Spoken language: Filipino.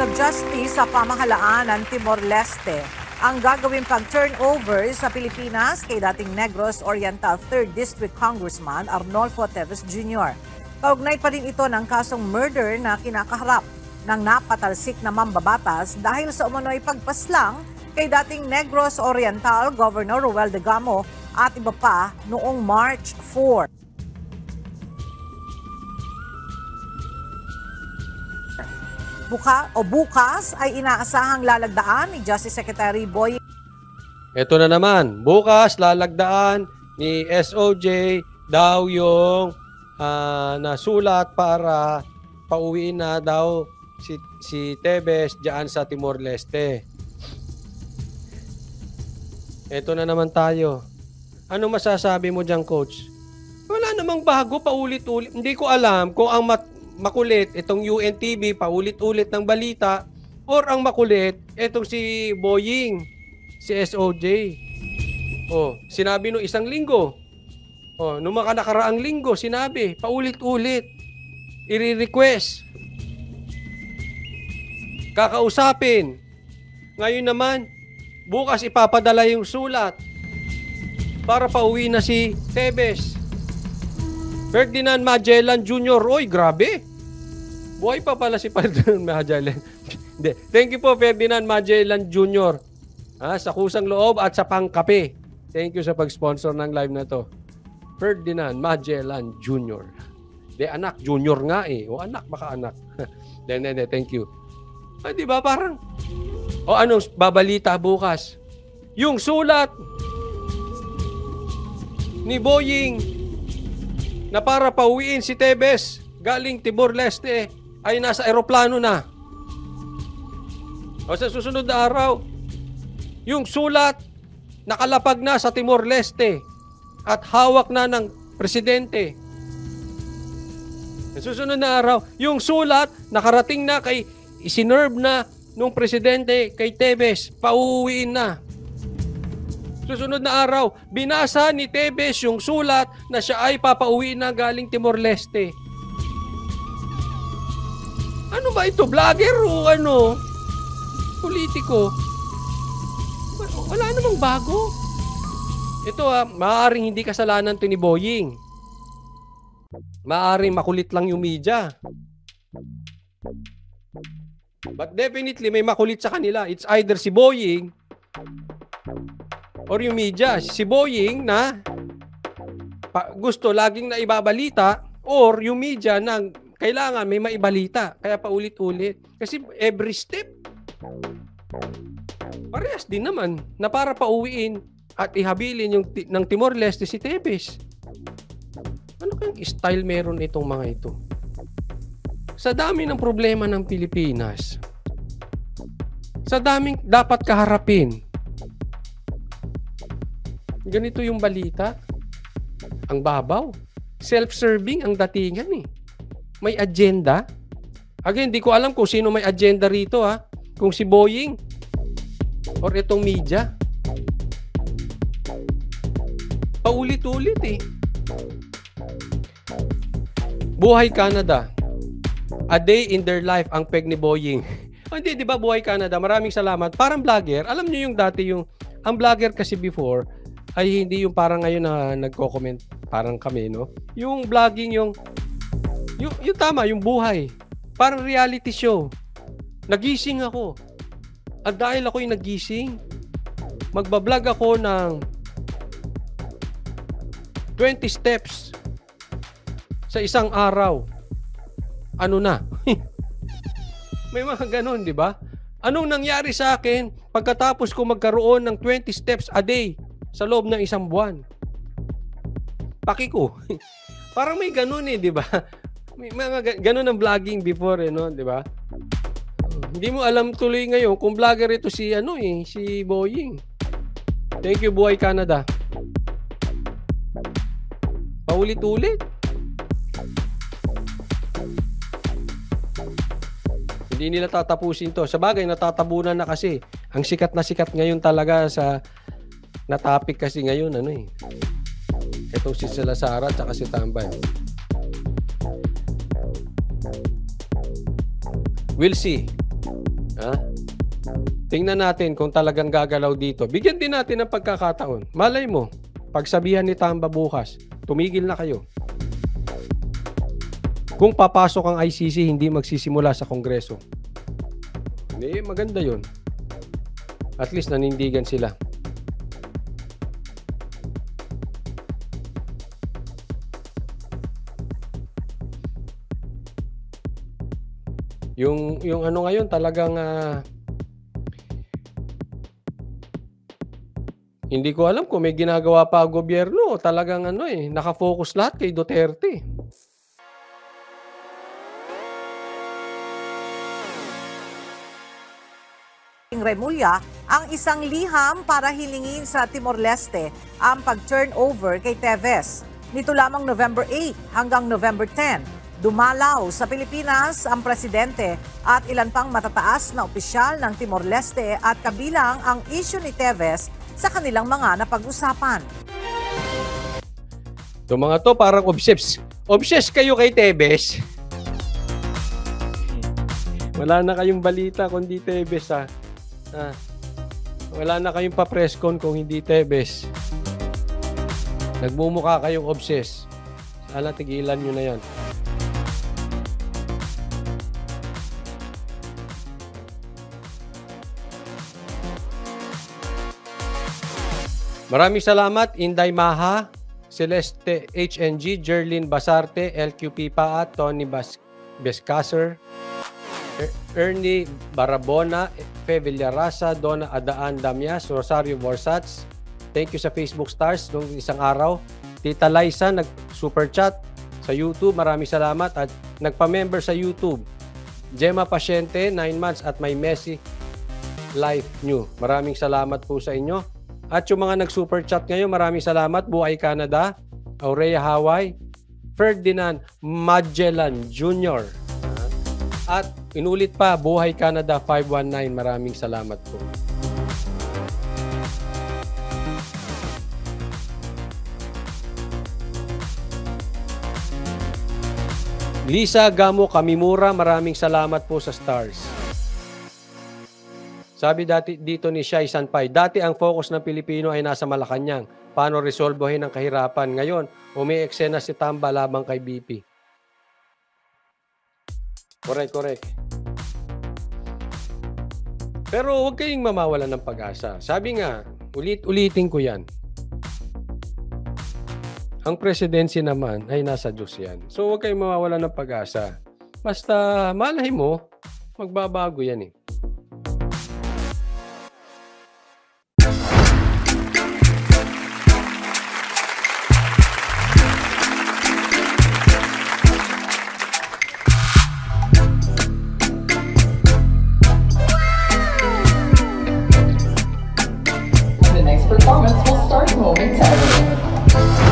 Department of Justice sa pamahalaan ng Timor-Leste ang gagawing pag-turnover sa Pilipinas kay dating Negros Oriental 3rd District Congressman Arnolfo Teves Jr. Kaugnay pa din ito ng kasong murder na kinakaharap ng napatalsik na mambabatas dahil sa umano'y pagpaslang kay dating Negros Oriental Governor Roel Degamo at iba pa noong March 4. Bukas ay inaasahang lalagdaan ni Justice Secretary Boy. Ito na naman, bukas lalagdaan ni SOJ daw yung nasulat para pauwiin na daw si Teves diyan sa Timor-Leste. Ito na naman tayo. Ano masasabi mo diyan, Coach? Wala namang bago, paulit-ulit. Hindi ko alam kung ang makulit itong UNTV, paulit-ulit ng balita, or ang makulit itong si Boying, si SOJ. Sinabi nung isang linggo. Nung nakaraang linggo, sinabi, paulit-ulit. I-request. Kakausapin. Ngayon naman, bukas ipapadala yung sulat para pauwi na si Teves. Ferdinand Magellan Jr. Oy, grabe. Buhay pa pala si Ferdinand Magellan. Thank you po, Ferdinand Magellan Jr. Sa kusang loob at sa pangkape. Thank you sa pag-sponsor ng live na to. Ferdinand Magellan Jr. Anak, junior nga eh. Anak, baka anak. Thank you. Diba parang, anong babalita bukas? Yung sulat ni Boying na para pauwiin si Teves galing Timor-Leste ay nasa eroplano na. Sa susunod na araw, yung sulat nakalapag na sa Timor-Leste at hawak na ng presidente. Sa susunod na araw, yung sulat nakarating na kay isinerve na nung presidente kay Teves, pauwiin na. Susunod na araw, binasa ni Teves yung sulat na siya ay papauwi na galing Timor-Leste. Ano ba ito? Vlogger o ano? Politiko? Wala namang bago. Ito maaaring hindi kasalanan to ni Boying. Maaaring makulit lang yung media. But definitely may makulit sa kanila. It's either si Boying or yung media. Si Boying na gusto laging naibabalita or yung media na kailangan may maibalita. Kaya paulit-ulit. Kasi every step parehas din naman na para pauwiin at ihabilin yung ng Timor-Leste si Teves. Ano kayang style meron itong mga ito? Sa dami ng problema ng Pilipinas, sa daming dapat kaharapin, ganito yung balita. Ang babaw. Self-serving ang datingan eh. May agenda. Again, di ko alam kung sino may agenda rito Kung si Boying or itong media. Paulit-ulit eh. Buhay Canada. A day in their life ang peg ni Boying. Hindi, di ba Buhay Canada? Maraming salamat. Parang vlogger. Alam niyo yung dati ang vlogger kasi before ay hindi yung parang ngayon na nagko-comment parang kami, no? Yung vlogging yung tama, yung buhay. Parang reality show. Nagising ako. At dahil ako yung nagising, magbablog ako ng 20 steps sa isang araw. Ano na? May mga ganun, di ba? Anong nangyari sa akin pagkatapos ko magkaroon ng 20 steps a day sa loob ng isang buwan? Paki ko. Parang may ganun di ba? May mga ganun ang vlogging before, no? Di ba? Hindi mo alam tuloy ngayon kung vlogger ito si si Boying. Thank you, Buhay Canada. Paulit-ulit. Hindi nila tatapusin to. Sa bagay, natatabunan na kasi. Ang sikat na sikat ngayon talaga na topic kasi ngayon, Itong si Salazar at saka si Tambay. We'll see. Ha? Tingnan natin kung talagang gagalaw dito. Bigyan din natin ng pagkakataon. Malay mo, pagsabihan ni Tamba bukas, tumigil na kayo. Kung papasok ang ICC, hindi magsisimula sa Kongreso. Hindi, maganda yun. At least nanindigan sila. Yung ano ngayon talagang hindi ko alam kung may ginagawa pa ang gobyerno o talagang nakafocus lahat kay Duterte. Remulla ang isang liham para hilingin sa Timor-Leste ang pag-turnover kay Teves. Nito lamang November 8 hanggang November 10. Dumalaw sa Pilipinas ang presidente at ilan pang matataas na opisyal ng Timor-Leste at kabilang ang issue ni Teves sa kanilang mga napag-usapan. Ito mga to parang obsessed kayo kay Teves. Wala na kayong balita kundi Teves ha. Wala na kayong pa-presscon kung hindi Teves. Nagmumukha kayong obsessed. Sana tigilan nyo na yan. Maraming salamat, Inday Maha, Celeste HNG, Jerlyn Basarte, LQP Paat, Tony Bescaser, Ernie Barabona, Fe Villarasa, Donna Adaan Damias, Rosario Borsats. Thank you sa Facebook Stars nung isang araw. Tita Liza, nag-super chat sa YouTube. Maraming salamat. At nagpa-member sa YouTube. Gemma Pasyente, 9 months at may Messi Life New. Maraming salamat po sa inyo. At yung mga nag-super chat ngayon, maraming salamat. Buhay Canada, Aurea Hawaii, Ferdinand Magellan Jr. At inulit pa, Buhay Canada 519. Maraming salamat po. Lisa Gamo Kamimura, maraming salamat po sa stars. Sabi dito ni Shai Sanpay, dati ang focus ng Pilipino ay nasa Malacanang. Paano resolbohin ang kahirapan? Ngayon, umi-eksena si Tamba labang kay BP. Correct. Pero huwag kayong mamawalan ng pag-asa. Sabi nga, ulitin ko yan. Ang presidency naman ay nasa Diyos yan. So huwag kayong mawawalan ng pag-asa. Basta malay mo, magbabago yan eh. The next performance will start momentarily.